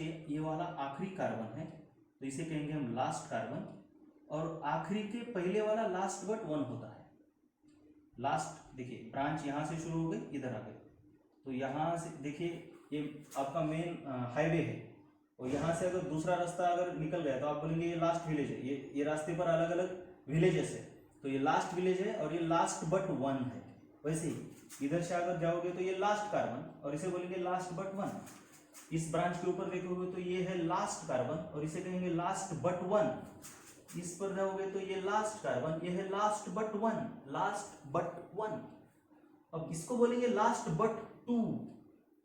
ये वाला आखिरी कार्बन है तो इसे कहेंगे हम लास्ट कार्बन, और आखिरी के पहले वाला लास्ट बट वन होता है। लास्ट देखिए ब्रांच यहाँ से शुरू हो गई इधर आ गई, तो यहाँ से देखिए ये आपका मेन हाईवे है, और यहाँ से अगर दूसरा रास्ता अगर निकल गया तो आप बोलेंगे ये लास्ट विलेज है। ये रास्ते पर अलग अलग विलेजेस है, तो ये लास्ट विलेज है और ये लास्ट बट वन है। वैसे ही इधर से अगर जाओगे तो ये लास्ट कार्बन और इसे बोलेंगे लास्ट बट वन। इस ब्रांच के ऊपर देखोगे तो ये है लास्ट कार्बन और इसे कहेंगे लास्ट बट वन। इस पर जाओगे तो ये लास्ट कार्बन, ये है last but one, last but one. अब इसको बोलेंगे लास्ट बट टू,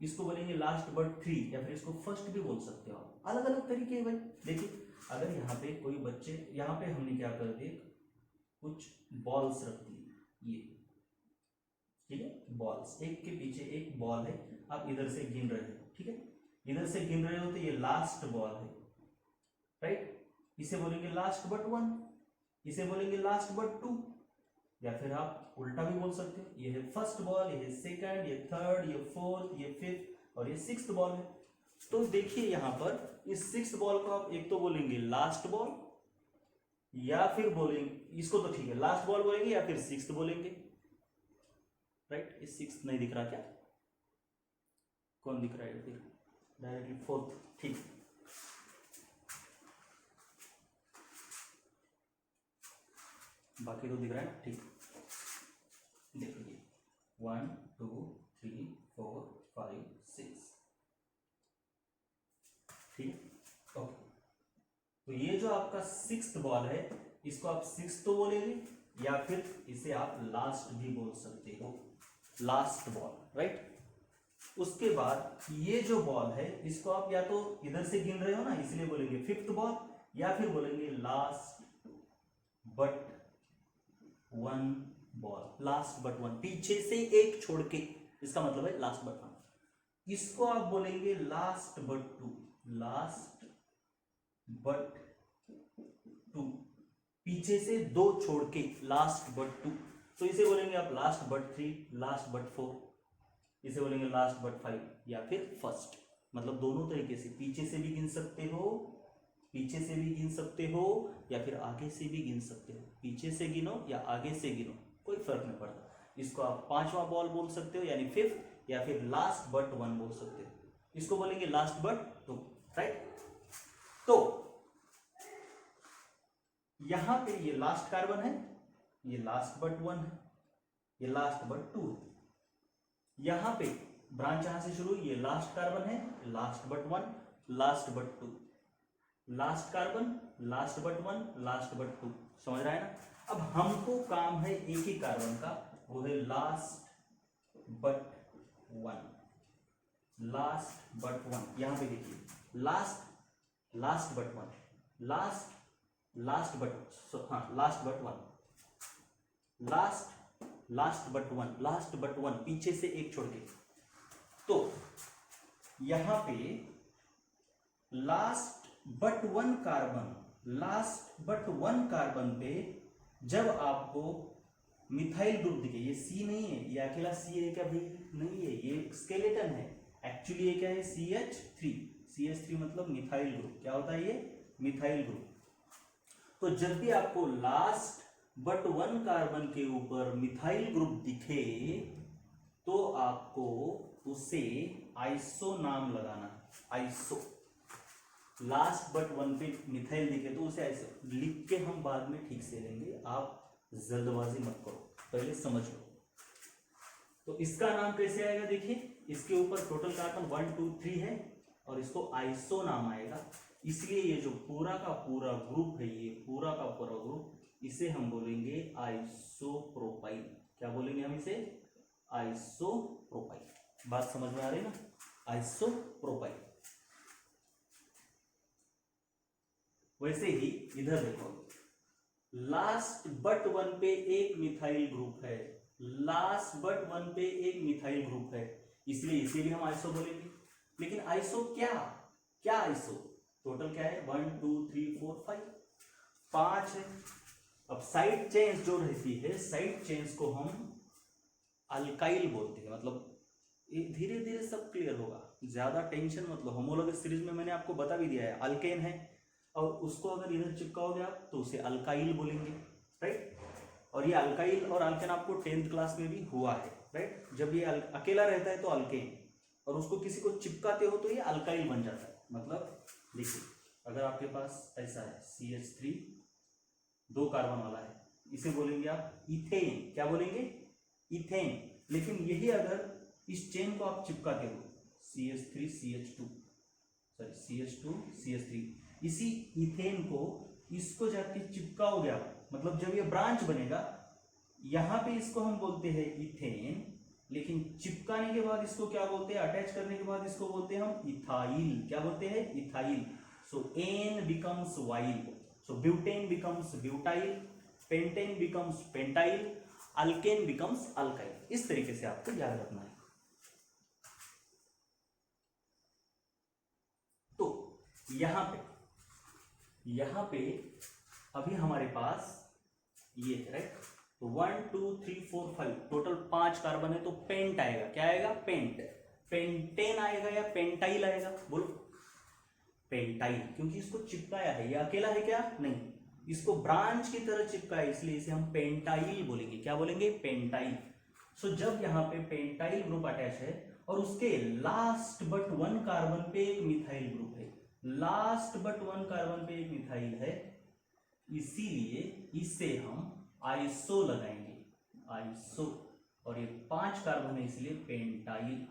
इसको बोलेंगे लास्ट बट थ्री, या फिर इसको फर्स्ट भी बोल सकते हो आप। अलग अलग तरीके हैं भाई। देखिए अगर यहाँ पे कोई बच्चे, यहाँ पे हमने क्या कर दिए, कुछ बॉल्स रख दिए, ये ठीक है बॉल्स, एक के पीछे एक बॉल है, आप इधर से गिन रहे हो, ठीक है इधर से गिन रहे हो तो ये लास्ट बॉल है, राइट। इसे बोलेंगे लास्ट बट वन, इसे बोलेंगे लास्ट बट टू, या फिर आप उल्टा भी बोल सकते हो, ये है फर्स्ट बॉल, ये है सेकंड, ये थर्ड, ये फोर्थ, ये फिफ्थ और ये सिक्स्थ बॉल है। तो देखिए यहाँ पर इस सिक्स्थ बॉल को आप एक तो बोलेंगे लास्ट बॉल, या फिर बोलेंगे इसको, तो ठीक है लास्ट बॉल बोलेंगे या फिर सिक्स्थ बोलेंगे, राइट। इस सिक्स्थ नहीं दिख रहा क्या, कौन दिख रहा है फिर, डायरेक्टली फोर्थ, ठीक। बाकी तो दिख रहा है ना, ठीक। देखिए 1 2 3 4 5 6, ठीक ओके। तो ये जो आपका सिक्स्थ बॉल है इसको आप सिक्स्थ तो बोलेंगे, या फिर इसे आप लास्ट भी बोल सकते हो, लास्ट बॉल, राइट। उसके बाद ये जो बॉल है इसको आप या तो इधर से गिन रहे हो ना, इसलिए बोलेंगे फिफ्थ बॉल, या फिर बोलेंगे last but one ball, last but one, पीछे से एक छोड़ के, इसका मतलब है लास्ट बट वन। इसको आप बोलेंगे last but two, last but two, पीछे से दो छोड़ के लास्ट बट टू। तो इसे बोलेंगे आप last but three, last but four, इसे बोलेंगे लास्ट बट फाइव, या फिर फर्स्ट। मतलब दोनों तरीके से, पीछे से भी गिन सकते हो, पीछे से भी गिन सकते हो, या फिर आगे से भी गिन सकते हो। पीछे से गिनो या आगे से गिनो, कोई फर्क नहीं पड़ता। इसको आप पांचवा बॉल बोल सकते हो यानी फिफ्थ, या फिर लास्ट बट वन बोल सकते हो। इसको बोलेंगे लास्ट बट टू, राइट। तो यहां पे ये लास्ट कार्बन है, ये लास्ट बट वन है, ये लास्ट बट टू है। यहां पे ब्रांच यहां से शुरू, ये लास्ट कार्बन है, last but one, last but two, last carbon, last but one, last but two, समझ रहा है ना। अब हमको काम है एक ही कार्बन का, वो है last but one, last but one. यहां पे देखिए last but one, last but, हाँ last but one, last but one, last but one, पीछे से एक छोड़ के। तो यहां पे last but one carbon, last but one carbon पे जब आपको मिथाइल ग्रुप दिखे, ये सी नहीं है, ये अकेला सी है क्या भाई, नहीं है, ये स्केलेटन है। एक्चुअली ये क्या है, CH3, CH3 मतलब मिथाइल ग्रुप। क्या होता है ये, मिथाइल ग्रुप। तो जब भी आपको लास्ट बट वन कार्बन के ऊपर मिथाइल ग्रुप दिखे तो आपको उसे आइसो नाम लगाना, आइसो। लास्ट बट वन पे मिथाइल दिखे तो उसे ऐसे लिख के हम बाद में ठीक से लेंगे, आप जल्दबाजी मत करो, पहले समझ लो। तो इसका नाम कैसे आएगा, देखिए इसके ऊपर टोटल कार्बन 1 2 3 है और इसको आइसो नाम आएगा। इसलिए ये जो पूरा का पूरा ग्रुप है, ये पूरा का पूरा ग्रुप, इसे हम बोलेंगे आइसोप्रोपाइल। क्या बोलेंगे हम इसे, आइसोप्रोपाइल। बात समझ में आ रही ना, आइसोप्रोपाइल। वैसे ही इधर देखो, लास्ट बट वन पे एक मिथाइल ग्रुप है, लास्ट बट वन पे एक मिथाइल ग्रुप है, इसलिए इसे भी हम आइसो बोलेंगे। लेकिन आइसो क्या क्या, आइसो टोटल क्या है, 1 2 3 4 5, 5 है। अब साइड चेन्स जो रहती है, साइड चेन्स को हम अल्काइल बोलते हैं। मतलब धीरे धीरे सब क्लियर होगा, ज्यादा टेंशन मतलब, होमोलॉगस सीरीज में मैंने आपको बता भी दिया है, अल्केन है और उसको अगर इधर चिपकाओगे आप तो उसे अल्काइल बोलेंगे, राइट। और ये अल्काइल और अल्केन आपको 10th क्लास में भी हुआ है, राइट। जब ये अकेला रहता है तो अल्केन, और उसको किसी को चिपकाते हो तो ये अल्काइल बन जाता है। मतलब देखिए, अगर आपके पास ऐसा है CH3 2 कार्बन वाला है, इसे बोलेंगे आप इथेन। क्या बोलेंगे? इथेन। लेकिन यही अगर इस चेन को आप चिपकाते हो CH3 CH2 sorry CH2 CH3, इसी इथेन को इसको जाके चिपकाओगे आप, मतलब जब ये ब्रांच बनेगा यहां पे इसको हम बोलते हैं इथेन, लेकिन चिपकाने के बाद इसको क्या बोलते हैं? अटैच करने के बाद इसको बोलते हैं हम इथाइल। क्या बोलते हैं? Ethyl. So ane becomes yl, so butane becomes butyl, pentane becomes pentyl, alkane becomes alkyl. इस तरीके से आपको याद रखना है। तो यहां पे अभी हमारे पास ये है, राइट। तो 1 2 3 4 5 टोटल 5 कार्बन है, तो पेंट आएगा। क्या आएगा? पेंट। पेंटेन आएगा या पेंटाइल आएगा? बोलो। पेंटाइल, क्योंकि इसको चिपकाया है। ये अकेला है क्या? नहीं, इसको ब्रांच की तरह चिपकाया, इसलिए इसे हम पेंटाइल बोलेंगे। क्या बोलेंगे? पेंटाइल। सो जब यहाँ पे पेंटाइल ग्रुप अटैच है और उसके लास्ट बट 1 कार्बन पे एक मिथाइल ग्रुप है, लास्ट बट 1 कार्बन पे एक मिथाइल है, इसीलिए इसे हम आइसो लगाएंगे, आइसो। और ये 5 कार्बन है इसलिए पेंटाइल,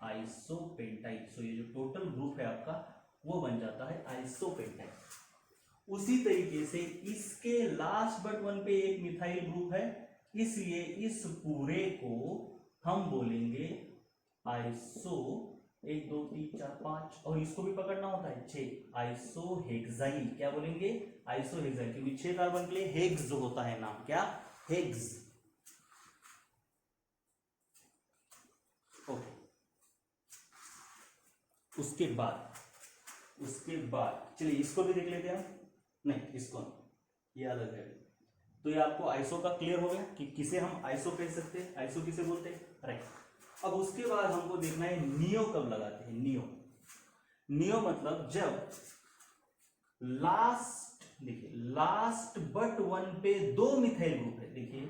आइसो पेंटाइल। सो ये जो टोटल ग्रुप है आपका वो बन जाता है आइसो पेंटाइल। उसी तरीके से इसके लास्ट बट 1 पे एक मिथाइल ग्रुप है, इसलिए इस पूरे को हम बोलेंगे आइसो 1 2 3 4 5, और इसको भी पकड़ना होता है 6, आइसोहेक्साइल। क्या बोलेंगे? आइसोहेक्साइल, क्योंकि 6 कार्बन के लिए हेक्स जो होता है नाम, क्या? हेक्स। ओके। उसके बाद चलिए इसको भी देख लेते हैं। नहीं, इसको नहीं, ये अलग है। तो ये आपको आइसो का क्लियर हो गया कि किसे हम आइसो कह सकते हैं, आइसो किसे बोलते हैं, राइट। अब उसके बाद हमको देखना है नियो कब लगाते हैं। नियो मतलब जब लास्ट, देखिए लास्ट बट 1 पे 2 मिथाइल ग्रुप है। देखिए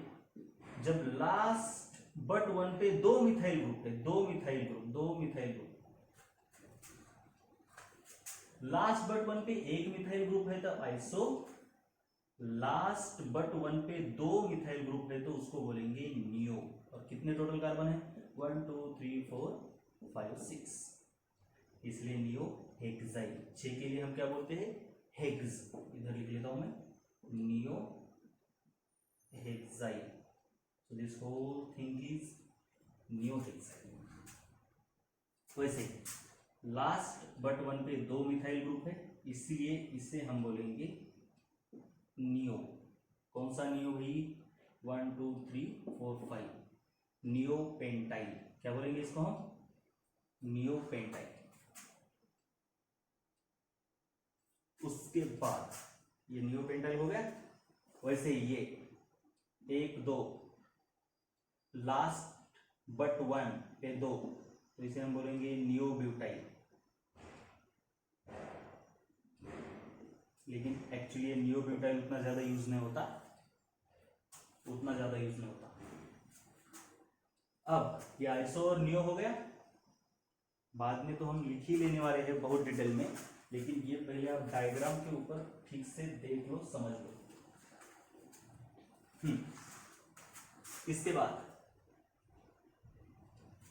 जब लास्ट बट 1 पे 2 मिथाइल ग्रुप है, 2 मिथाइल ग्रुप, लास्ट बट 1 पे एक मिथाइल ग्रुप है तब आइसो, लास्ट बट 1 पे 2 मिथाइल ग्रुप है तो उसको बोलेंगे नियो। और कितने टोटल कार्बन है? 1 2 3 4 5 6, इसलिए नियो हेक्साइल। 6 के लिए हम क्या बोलते हैं? हेक्स। इधर लिख लेता हूं मैं, neo hexyl. So this whole thing is neo hexyl. वैसे लास्ट बट 1 पे 2 मिथाइल ग्रुप है, इसलिए इसे हम बोलेंगे नियो। कौन सा नियो भाई? 1 2 3 4 5, नियो पेंटाइल। क्या बोलेंगे इसको हम? Neo pentyl. उसके बाद ये नियो पेंटाइल हो गया। वैसे ये 1 2 लास्ट बट 1 पे 2, तो इसे हम बोलेंगे नियो ब्यूटाइल। लेकिन एक्चुअली ये नियो ब्यूटाइल उतना ज्यादा यूज नहीं होता, अब ये आइसो और नियो हो गया। बाद में तो हम लिख ही लेने वाले हैं बहुत डिटेल में, लेकिन ये पहले आप डायग्राम के ऊपर ठीक से देख लो, समझ लो। इसके बाद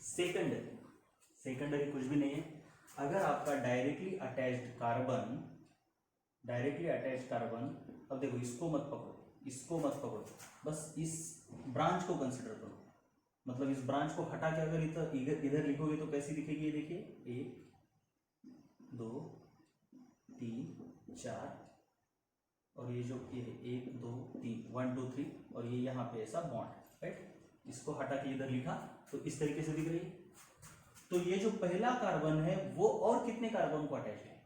सेकेंडरी कुछ भी नहीं है। अगर आपका डायरेक्टली अटैच्ड कार्बन, अब देखो इसको मत पकड़ो, बस इस ब्रांच को कंसिडर करो। मतलब इस ब्रांच को हटा के अगर इधर लिखोगे तो कैसी दिखेगी? ये देखिए 1 2 3 4, और ये जो ये 1 2 3 1 2 3, और ये यहाँ पे ऐसा बॉन्ड, राइट। इसको हटा के इधर लिखा तो इस तरीके से दिख रही है। तो ये जो पहला कार्बन है वो और कितने कार्बन को अटैच है?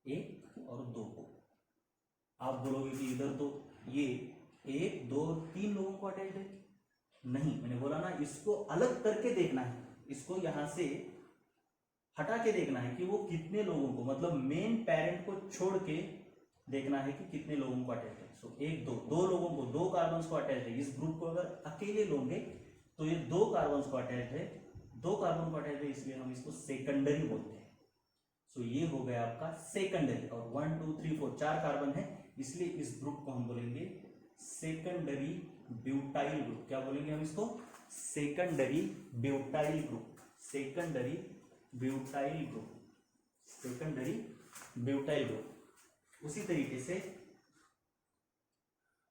1 और 2 को। आप बोलोगे कि इधर तो ये 1 2 3 लोगों को अटैच है। नहीं, मैंने बोला ना, इसको अलग करके देखना है। इसको यहां से हटा के देखना है कि वो कितने लोगों को, मतलब मेन पेरेंट को छोड़ के देखना है कि कितने लोगों को अटैच है। सो एक दो लोगों को, 2 कार्बन को अटैच है। इस ग्रुप को अगर अकेले लोगे तो ये 2 कार्बन को अटैच है, 2 कार्बन को अटैच है, इसलिए हम इसको सेकेंडरी बोलते हैं। सो ये हो गया आपका सेकेंडरी। और 1 2 3 4 4 कार्बन है, इसलिए इस ग्रुप को हम बोलेंगे सेकेंडरी ब्यूटाइल ग्रुप। क्या बोलेंगे हम इसको? Secondary butyl group. Secondary butyl group, secondary butyl group. उसी तरीके से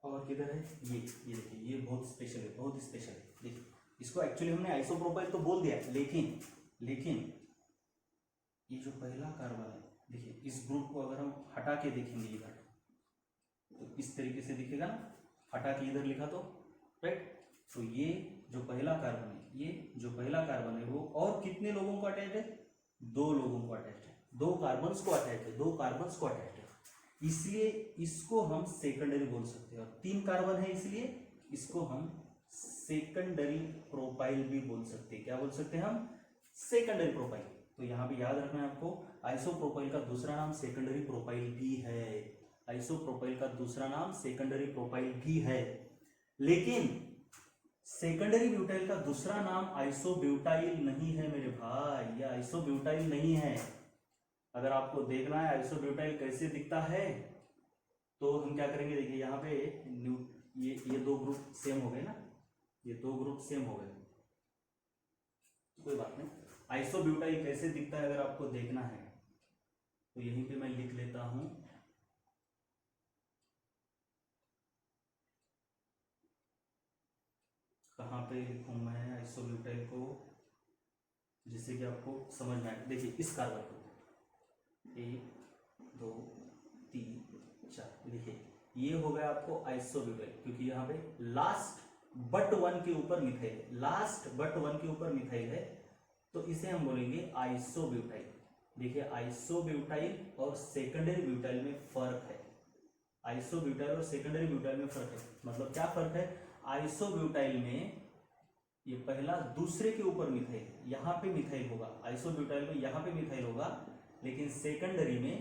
और किधर है ये देखिए, ये बहुत स्पेशल है, बहुत स्पेशल है। देखिए इसको एक्चुअली हमने आइसोप्रोपाइल तो बोल दिया, लेकिन ये जो पहला कार्बन है, देखिए इस ग्रुप को अगर हम हटा के देखेंगे इधर तो इस तरीके से दिखेगा ना, हटा के इधर लिखा तो, राइट। तो ये जो पहला कार्बन है, ये जो पहला कार्बन है वो और कितने लोगों को अटैच है? 2 लोगों को अटैच है, 2 कार्बन्स को अटैच है, 2 कार्बन्स को अटैच है, इसलिए इसको हम सेकेंडरी बोल सकते हैं। और 3 कार्बन है, इसलिए इसको हम सेकेंडरी प्रोपाइल भी बोल सकते हैं। क्या बोल सकते हैं हम? Secondary propyl. तो यहाँ पे याद रखना है आपको, आइसोप्रोपाइल का दूसरा नाम सेकेंडरी प्रोपाइल भी है। आइसोप्रोपाइल का दूसरा नाम सेकेंडरी प्रोपाइल भी है, लेकिन सेकेंडरी ब्यूटाइल का दूसरा नाम आइसोब्यूटाइल नहीं है मेरे भाई, ये आइसोब्यूटाइल नहीं है। अगर आपको देखना है आइसोब्यूटाइल कैसे दिखता है तो हम क्या करेंगे, देखिए यहाँ पे ये 2 ग्रुप सेम हो गए ना, ये 2 ग्रुप सेम हो गए, कोई बात नहीं। आइसोब्यूटाइल कैसे दिखता है अगर आपको देखना है तो यहीं पे मैं लिख लेता हूं, कहाँ पे लिखूं मैं आइसोब्यूटाइल को, जिससे कि आपको समझ में आए। देखिए इस कार्बन को 1 2 3 4, देखिए ये हो गया आपको आइसोब्यूटाइल, क्योंकि यहाँ पे लास्ट बट 1 के ऊपर मिथाइल है, लास्ट बट 1 के ऊपर मिथाइल है, तो इसे हम बोलेंगे आइसोब्यूटाइल। देखिए आइसोब्यूटाइल और सेकेंडरी ब्यूटाइल में फर्क है, आइसोब्यूटाइल और सेकेंडरी ब्यूटाइल में फर्क है। मतलब क्या फर्क है? आइसोब्यूटाइल में ये पहला दूसरे के ऊपर मिथाइल, यहाँ पे मिथाइल होगा, आइसोब्यूटाइल में यहाँ पे मिथाइल होगा, लेकिन सेकेंडरी में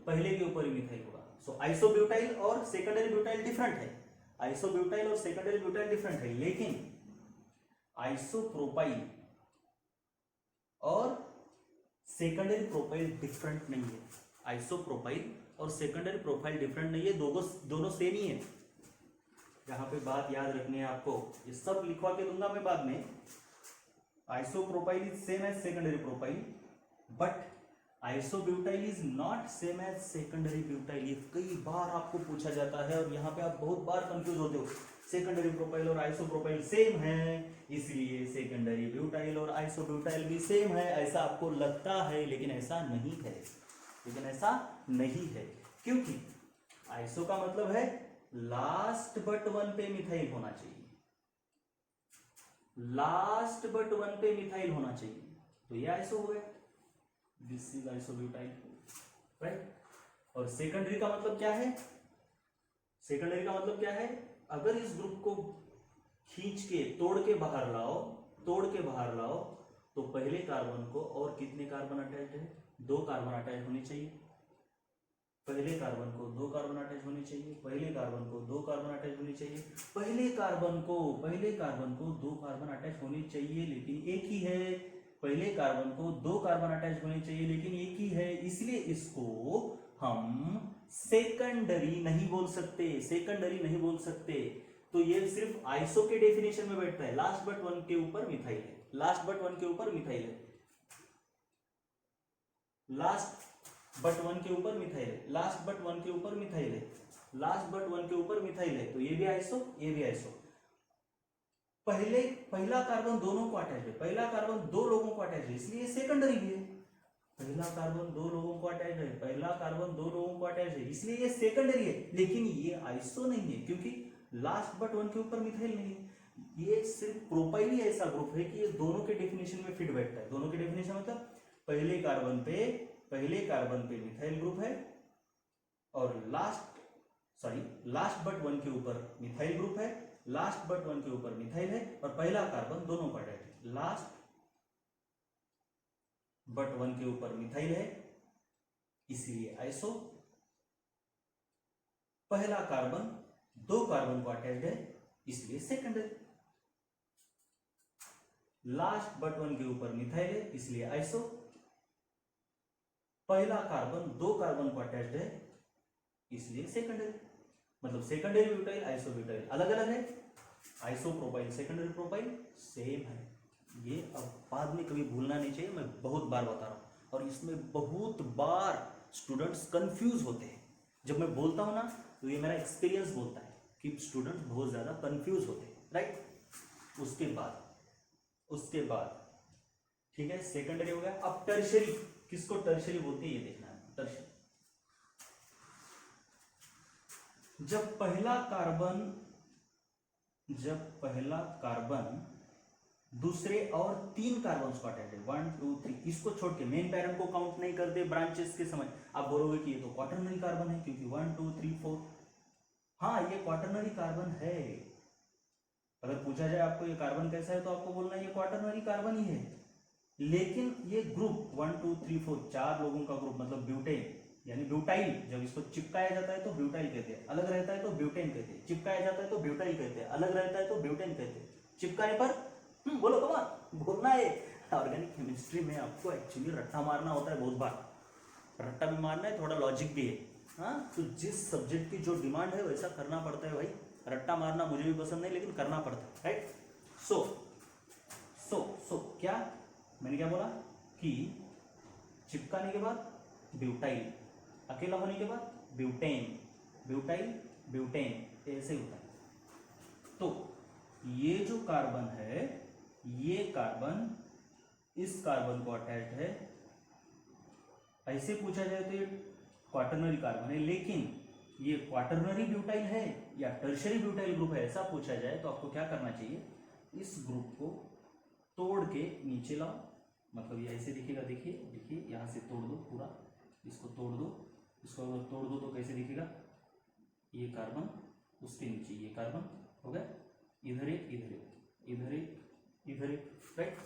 पहले के ऊपर ही मिथाइल होगा। सो आइसोब्यूटाइल और सेकेंडरी ब्यूटाइल डिफरेंट है, आइसोब्यूटाइल और सेकेंडरी ब्यूटाइल डिफरेंट है, लेकिन आइसोप्रोपाइल और सेकेंडरी प्रोपाइल डिफरेंट नहीं है। आइसोप्रोपाइल और सेकेंडरी प्रोफाइल डिफरेंट नहीं है, दोनों सेम ही है। यहाँ पे बात याद रखनी है आपको, ये सब लिखवा के दूंगा मैं बाद में। Isopropyl is same as secondary propyl, but isobutyl is not same as secondary butyl. ये कई बार आपको पूछा जाता है और यहाँ पे आप बहुत बार कंफ्यूज होते हो। सेकेंडरी प्रोपाइल और आइसोप्रोपाइल सेम है, इसलिए सेकेंडरी ब्यूटाइल और आइसोब्यूटाइल भी सेम है, ऐसा आपको लगता है, लेकिन ऐसा नहीं है, लेकिन ऐसा नहीं है। क्योंकि आइसो का मतलब है लास्ट बट 1 पे मिथाइल होना चाहिए, लास्ट बट 1 पे मिथाइल होना चाहिए, तो ये आइसो हो गया, दिस इज आइसोब्यूटाइल, राइट। और सेकेंडरी का मतलब क्या है? सेकेंडरी का मतलब क्या है? अगर इस ग्रुप को खींच के तोड़ के बाहर लाओ तो पहले कार्बन को और कितने कार्बन अटैच है? 2 कार्बन अटैच होने चाहिए। पहले कार्बन को 2 कार्बन अटैच होने चाहिए, पहले कार्बन को 2 कार्बन अटैच होने चाहिए, पहले कार्बन को 2 कार्बन अटैच होने चाहिए, लेकिन एक ही है। पहले कार्बन को 2 कार्बन अटैच होने चाहिए, लेकिन एक ही है, इसलिए इसको हम सेकेंडरी नहीं बोल सकते, सेकेंडरी नहीं बोल सकते। तो ये सिर्फ आइसो के डेफिनेशन में बैठता है, लास्ट बट 1 के ऊपर मिथाइल है, लास्ट बट 1 के ऊपर मिथाइल है, लास्ट बट 1 के ऊपर मिथाइल है, लास्ट बट 1 के ऊपर मिथाइल है, लास्ट बट 1 के ऊपर मिथाइल है, तो ये भी आइसो, ये भी आइसो। पहला कार्बन दोनों को अटैच है, पहला कार्बन 2 लोगों को अटैच है, इसलिए सेकेंडरी भी है। पहला कार्बन 2 लोगों को अटैच है, पहला कार्बन 2 लोगों को अटैच है, इसलिए ये सेकेंडरी है, लेकिन ये आइसो नहीं है, क्योंकि लास्ट बट 1 के ऊपर मिथाइल नहीं है। ये सिर्फ प्रोपाइल ही ऐसा ग्रुप है कि ये दोनों के डेफिनेशन में फिट बैठता है। दोनों के डेफिनेशन मतलब पहले कार्बन पे मिथाइल ग्रुप है, और लास्ट बट 1 के ऊपर मिथाइल ग्रुप है, लास्ट बट 1 के ऊपर मिथाइल है, और पहला कार्बन दोनों का अटैच है, लास्ट बट वन के ऊपर मिथाइल है इसलिए आइसो। पहला कार्बन दो कार्बन को अटैच्ड है इसलिए सेकेंडरी। लास्ट बट वन के ऊपर मिथाइल है इसलिए आइसो। पहला कार्बन दो कार्बन को अटैच्ड है इसलिए सेकेंडरी। मतलब सेकेंडरी ब्यूटाइल आइसो ब्यूटाइल अलग अलग है, iso propyl secondary propyl same है। ये अब बाद में कभी भूलना नहीं चाहिए, मैं बहुत बार बता रहा हूं और इसमें बहुत बार स्टूडेंट्स कंफ्यूज होते हैं। जब मैं बोलता हूं ना तो ये मेरा एक्सपीरियंस बोलता है कि स्टूडेंट्स बहुत ज्यादा कंफ्यूज होते हैं, राइट। उसके बाद ठीक है, सेकेंडरी हो गया। अब टर्शरी, किसको टर्शरी बोलते हैं ये देखना है। टर्शरी जब पहला कार्बन दूसरे और तीन कार्बन को अटैच है, 1 2 3, इसको छोड़ के मेन पैरंट को काउंट नहीं करते ब्रांचेस के समय। आप बोलोगे कि ये तो क्वाटरनरी कार्बन है क्योंकि 1 2 3 4। हाँ, ये क्वाटरनरी कार्बन है। अगर पूछा जाए आपको ये कार्बन कैसा है तो आपको बोलना है ये क्वाटरनरी कार्बन ही है। लेकिन ये ग्रुप 1 2 3 4 चार लोगों का ग्रुप मतलब ब्यूटेन यानी ब्यूटाइल। जब इसको चिपकाया जाता है तो ब्यूटाइल कहते हैं, अलग रहता है तो ब्यूटेन कहते हैं। चिपकाया जाता है तो ब्यूटाइल कहते हैं, अलग रहता है तो ब्यूटेन कहते हैं। चिपकाने पर बोलो कमान बोलना है। ऑर्गेनिक केमिस्ट्री में आपको एक्चुअली रट्टा मारना होता है, बहुत बार रट्टा भी मारना है, थोड़ा लॉजिक भी है। हाँ, तो जिस सब्जेक्ट की जो डिमांड है वैसा करना पड़ता है भाई। रट्टा मारना मुझे भी पसंद नहीं लेकिन करना पड़ता है, राइट। सो क्या मैंने क्या बोला कि चिपकाने के बाद ब्यूटाइल, अकेला होने के बाद ब्यूटेन, ब्यूटाइल ब्यूटेन, ऐसे होता है। तो ये जो कार्बन है, ये कार्बन इस कार्बन को अटैच्ड है। ऐसे पूछा जाए तो ये क्वाटरनरी कार्बन है, लेकिन ये क्वाटरनरी ब्यूटाइल है या टर्शरी ब्यूटाइल ग्रुप है, ऐसा पूछा जाए तो आपको क्या करना चाहिए, इस ग्रुप को तोड़ के नीचे लाओ। मतलब ये ऐसे दिखेगा, देखिए यहाँ से तोड़ दो पूरा, इसको तोड़ दो। इसको अगर तोड़ दो तो कैसे दिखेगा, ये कार्बन उसके नीचे ये कार्बन हो गया, इधर एक इधर एक इधर एक इधर एक, राइट।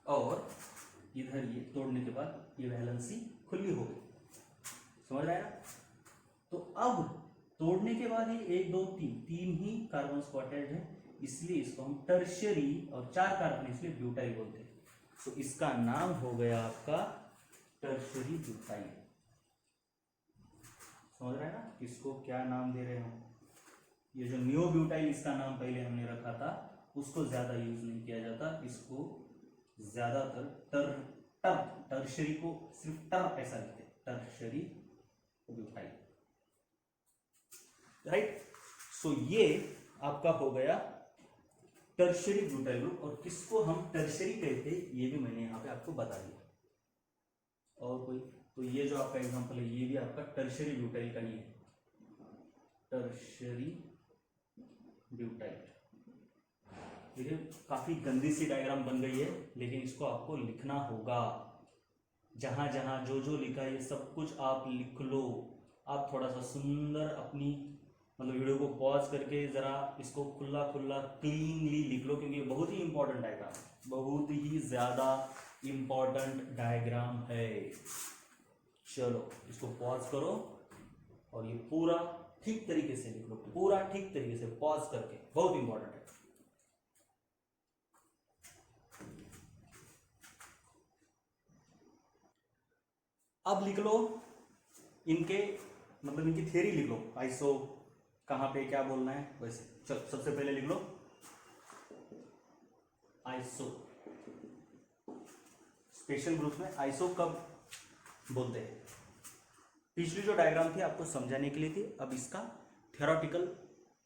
और इधर ये तोड़ने के बाद ये वैलेंसी खुली हो गई, समझ रहा है ना। तो अब तोड़ने के बाद ये 1 2 3 तीन ही कार्बन को अटैच है, इसलिए इसको हम टर्शियरी, और चार कार्बन इसलिए ब्यूटाइल बोलते हैं। तो इसका नाम हो गया आपका टर्शियरी ब्यूटाइल। समझ रहे हैं ना, इसको क्या नाम दे रहे हम। ये जो नियो ब्यूटाइल इसका नाम पहले हमने रखा था, उसको ज्यादा यूज नहीं किया जाता। इसको ज्यादातर टर्शियरी को सिर्फ टर ऐसा लिखते हैं, टर्शियरी ब्यूटाइल, राइट। सो ये आपका हो गया टर्शियरी ब्यूटाइल ग्रुप। और किसको हम टर्शियरी कहते हैं ये भी मैंने यहाँ पे आपको बता दिया। और कोई तो ये जो आपका एग्जांपल है ये भी आपका टर्शियरी ब्यूटाइल का ही है, टर्शियरी ब्यूटाइल। देखिए काफी गंदी सी डायग्राम बन गई है, लेकिन इसको आपको लिखना होगा। जहां जहां जो जो लिखा है ये सब कुछ आप लिख लो। आप थोड़ा सा सुंदर अपनी मतलब वीडियो को पॉज करके जरा इसको खुला खुला क्लीनली लिख लो, क्योंकि बहुत ही इंपॉर्टेंट डायग्राम, बहुत ही ज्यादा इंपॉर्टेंट डायग्राम है। चलो इसको पॉज करो और ये पूरा ठीक तरीके से लिख लो, पूरा ठीक तरीके से पॉज करके, बहुत इंपॉर्टेंट है। अब लिख लो इनके मतलब इनकी थ्योरी लिख लो, आइसो कहां पे क्या बोलना है वैसे। चलो सबसे पहले लिख लो आइसो। स्पेशल ग्रुप में आइसो कब बोलते हैं। पिछली जो डायग्राम थी आपको समझाने के लिए थी, अब इसका थ्योरेटिकल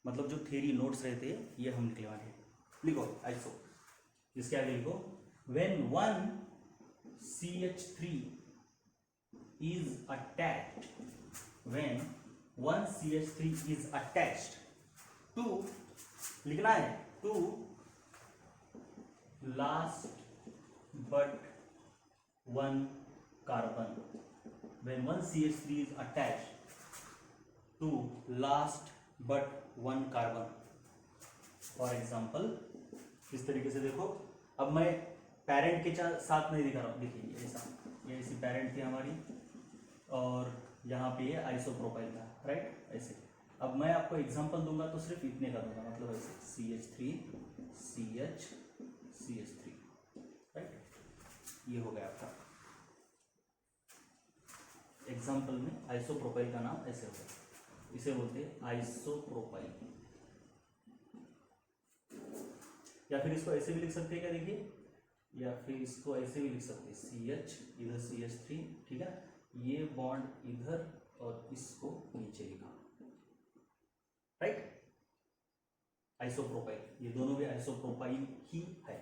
मतलब जो थ्योरी नोट्स रहते हैं ये हम लिखने वाले हैं। लिखो आइसो, इसके आगे लिखो when 1 CH3 is attached, when 1 CH3 is attached to, लिखना है to last but one carbon, when 1 CH3 is attached to last but one carbon। For example इस तरीके से देखो, अब मैं पेरेंट के साथ नहीं दिखा रहा हूँ, देखिए ऐसा, ये ऐसी पेरेंट थी हमारी और यहाँ पे ये आइसोप्रोपाइल था, राइट, ऐसे। अब मैं आपको एग्जांपल दूंगा तो सिर्फ इतने का दूंगा, मतलब ऐसे CH3 CH CH3, राइट, ये हो गया आपका एग्जांपल में आइसोप्रोपाइल का नाम ऐसे होगा, इसे बोलते हैं आइसोप्रोपाइल। या फिर इसको ऐसे भी लिख सकते हैं क्या, देखिए, या फिर इसको ऐसे भी लिख सकते हैं CH, इधर CH3, ठीक है, ये बॉन्ड इधर और इसको नीचे लिखा, राइट, आइसोप्रोपाइल, ये दोनों भी आइसोप्रोपाइल ही है।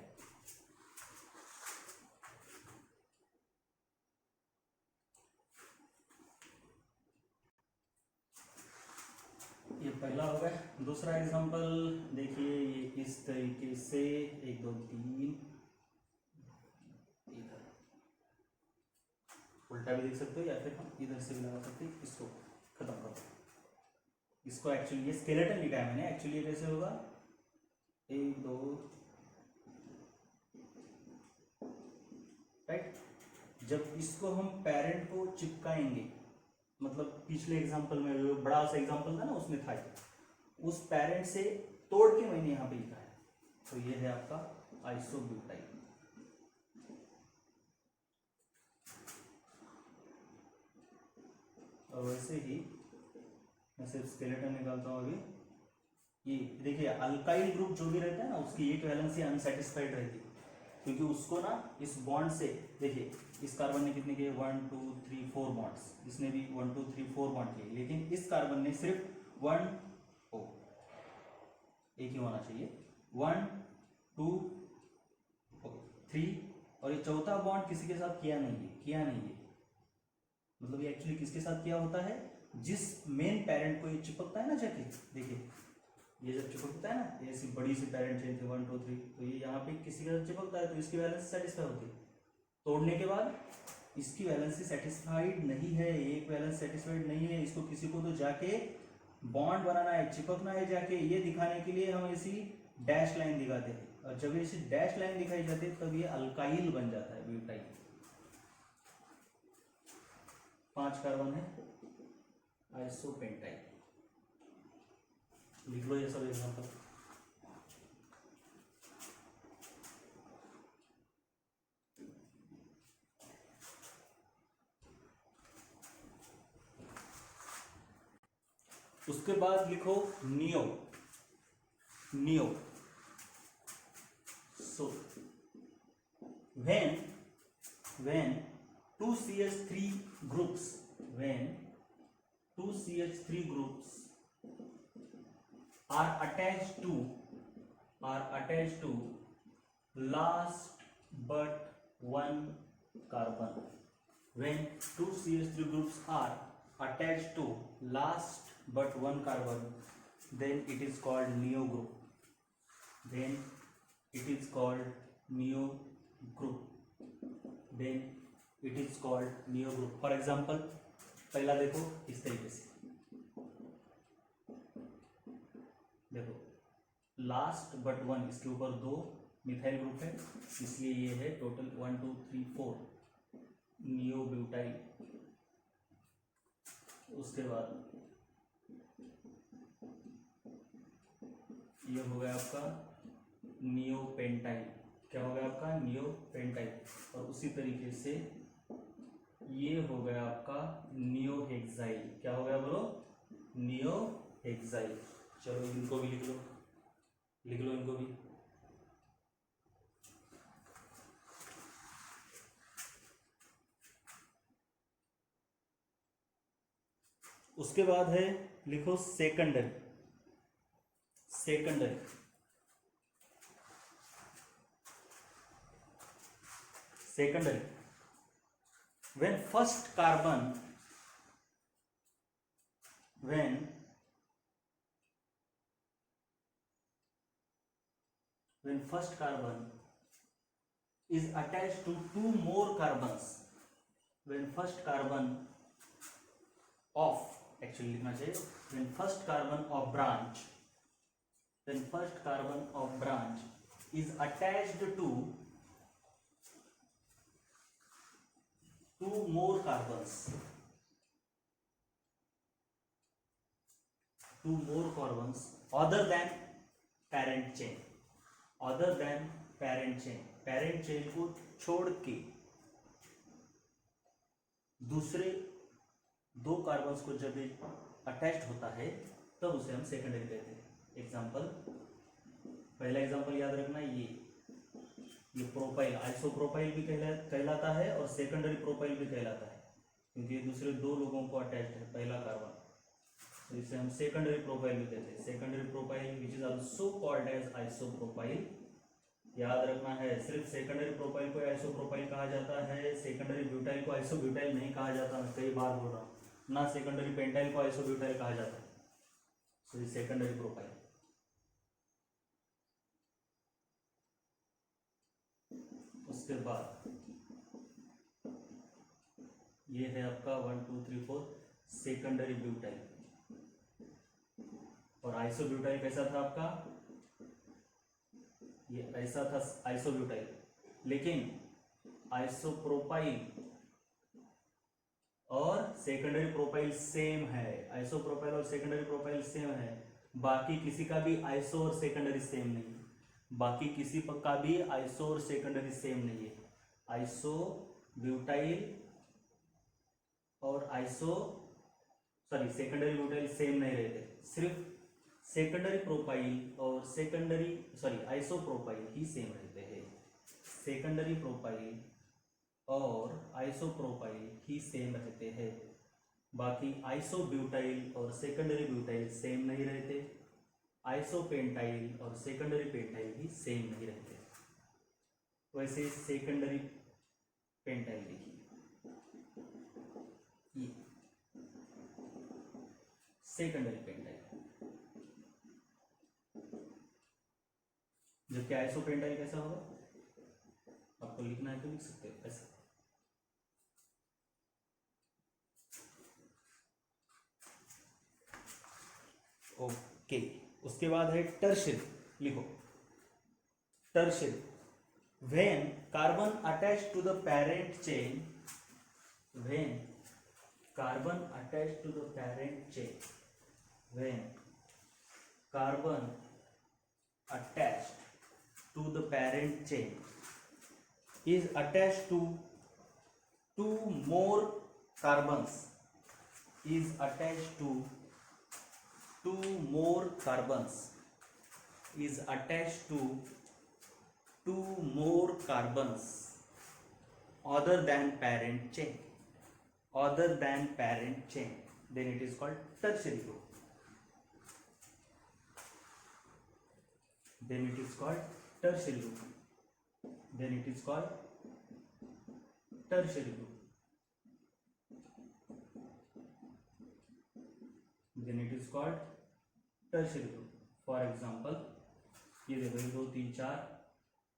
ये पहला हो गया। दूसरा एग्जांपल देखिए, ये इस तरीके से 1 2 3 इधर उल्टा भी देख सकते हो या फिर हम इधर से भी लगा सकते हैं, इसको खत्म करो। इसको एक्चुअली ये स्केलेटन लिखा है मैंने, एक्चुअली ये कैसे होगा, 1 2, राइट। जब इसको हम पेरेंट को चिपकाएंगे, मतलब पिछले एग्जांपल में जो बड़ा सा एग्जांपल था ना उसमें था, उस पेरेंट से तोड़ के मैंने यहाँ पे लिखा है, तो ये है आपका आइसोब्यूटाइल। और वैसे ही मैं सिर्फ स्केलेटन निकालता हूँ अभी। ये देखिए, अल्काइल ग्रुप जो भी रहता है ना, उसकी एक वैलेंसी अनसेटिस्फाइड रहती है, क्योंकि उसको ना इस बॉन्ड से, देखिए इस कार्बन ने कितने किए, 1 2 3 4 बॉन्ड्स, इसने भी 1 2 3 4 बॉन्ड किए, लेकिन इस कार्बन ने सिर्फ 1 ओ एक ही होना चाहिए, 1 2 3, और ये चौथा बॉन्ड किसी के साथ किया नहीं है, मतलब ये एक्चुअली किसके साथ किया होता है, जिस मेन पेरेंट को ये चिपकता है ना जाके, देखिए ये जब चिपकता है ना, ये ऐसी बड़ी सी पेरेंट चेन थी 1 2 3, तो ये यहाँ पे किसी के साथ चिपकता है तो इसकी वैलेंसी सेटिस्फाई होती है। तोड़ने के बाद इसकी वैलेंसी सेटिस्फाइड नहीं है, एक वैलेंस सेटिस्फाइड नहीं है, इसको किसी को तो जाके बॉन्ड बनाना है, चिपकना है जाके, ये दिखाने के लिए हम ऐसी डैश लाइन दिखाते हैं, और जब ऐसी डैश लाइन दिखाई जाती है तब ये अल्काइल बन जाता है, ब्यूटाइल। 5 कार्बन है, आइसोपेंटाइल, लिख लो ये सब एग्जांपल। उसके बाद लिखो neo, so when 2 CH3 groups, when 2 CH3 groups are attached to last but one carbon, when 2 CH3 groups are attached to last but one carbon, then it is called neo group, then it is called neo group, then it is called neo group। For example पहला देखो इस तरीके से, देखो last but one, इसके ऊपर 2 methyl group है, इसलिए ये है टोटल 1 2 3 4 नियो ब्यूटाइल। उसके बाद ये हो गया आपका नियो पेंटाइल, क्या हो गया आपका नियो पेंटाइल, और उसी तरीके से ये हो गया आपका नियो हेक्साइल, क्या हो गया बोलो, नियो हेक्साइल। चलो इनको भी लिख लो इनको भी। उसके बाद है लिखो secondary, when first carbon is attached to 2 more carbons, when first carbon of, actually लिखना चाहिए, when first carbon of branch is attached to 2 more carbons, 2 more carbons other than parent chain, other than parent chain, parent chain को छोड़ के दूसरे 2 carbons को जब attached होता है तब उसे हम सेकेंडरी कहते हैं। एग्जाम्पल, पहला एग्जाम्पल याद रखना, ये प्रोपाइल, आइसोप्रोपाइल भी कहलाता है और सेकेंडरी प्रोपाइल भी कहलाता है, क्योंकि ये दूसरे 2 लोगों को अटैच्ड है पहला कार्बन, तो इसे हम सेकेंडरी प्रोपाइल भी कहते हैं। Secondary propyl which is also called as isopropyl. याद रखना है, सिर्फ सेकेंडरी प्रोपाइल को आइसोप्रोपाइल कहा जाता है, सेकेंडरी ब्यूटाइल को आइसोब्यूटाइल नहीं कहा जाता। मैं कई बार बोल रहा हूँ, ना सेकेंडरी पेंटाइल को आइसोब्यूटाइल कहा जाता है। सो ये सेकेंडरी प्रोपाइल। उसके बाद ये है आपका 1 2 3 4 सेकेंडरी ब्यूटाइल। और आइसोब्यूटाइल कैसा था आपका, ये ऐसा था आइसोब्यूटाइल, लेकिन आइसोप्रोपाइल और सेकेंडरी प्रोपाइल सेम है। आइसोप्रोपाइल और सेकेंडरी प्रोपाइल सेम है, बाकी किसी का भी आइसो और सेकेंडरी सेम नहीं है, बाकी किसी का भी आइसो और सेकेंडरी सेम नहीं है। आइसो ब्यूटाइल और सेकेंडरी ब्यूटाइल सेम नहीं रहते, सिर्फ सेकेंडरी प्रोपाइल और आइसोप्रोपाइल ही सेम रहते हैं। सेकेंडरी प्रोपाइल और आइसोप्रोपाइल ही सेम रहते हैं, बाकी आइसोब्यूटाइल और सेकेंडरी ब्यूटाइल सेम नहीं रहते, आइसोपेंटाइल और सेकेंडरी पेंटाइल भी सेम नहीं रहते। वैसे सेकेंडरी पेंटाइल देखिए, ये सेकेंडरी पेंटाइल, जबकि आइसोपेंटाइल कैसा होगा, आपको लिखना है तो लिख सकते हो ऐसा। ओके, उसके बाद है टर्शियरी, लिखो tertiary. When carbon attach to the parent chain, when carbon attach to the parent chain, when carbon attached to the parent chain is attached to 2 more carbons, is attached to 2 more carbons, is attached to 2 more carbons other than parent chain, other than parent chain, then it is called tertiary group, then it is called tertiary group, then it is called tertiary group, then it is called tertiary group. For example, ये देखो 1 2 3 4,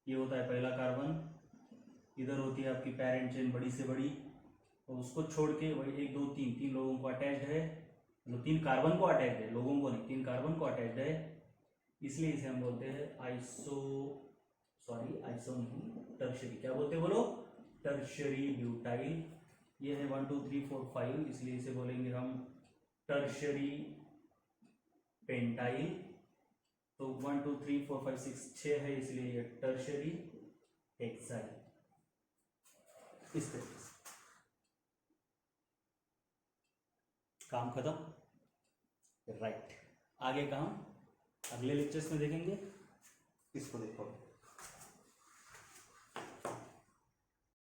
ये होता है पहला carbon, इधर होती है आपकी पेरेंट चेन बड़ी से बड़ी, और उसको छोड़ के वही 1 2 3 3 लोगों को अटैच्ड है, मतलब 3 कार्बन को अटैच्ड है, लोगों को नहीं, 3 कार्बन को अटैच्ड है, इसलिए इसे हम बोलते हैं आइसो नहीं, टर्शियरी। क्या बोलते हैं बोलो, टर्शियरी ब्यूटाइल। ये है 1 2 3 4 5, इसलिए इसे बोलेंगे हम टर्शियरी पेंटाइल। तो 1 2 3 4 5 6 6 है, इसलिए ये टर्शियरी हेक्साइल। इस तरीके से काम खत्म, राइट। आगे काम अगले लेक्चर्स में देखेंगे, इसको देखो।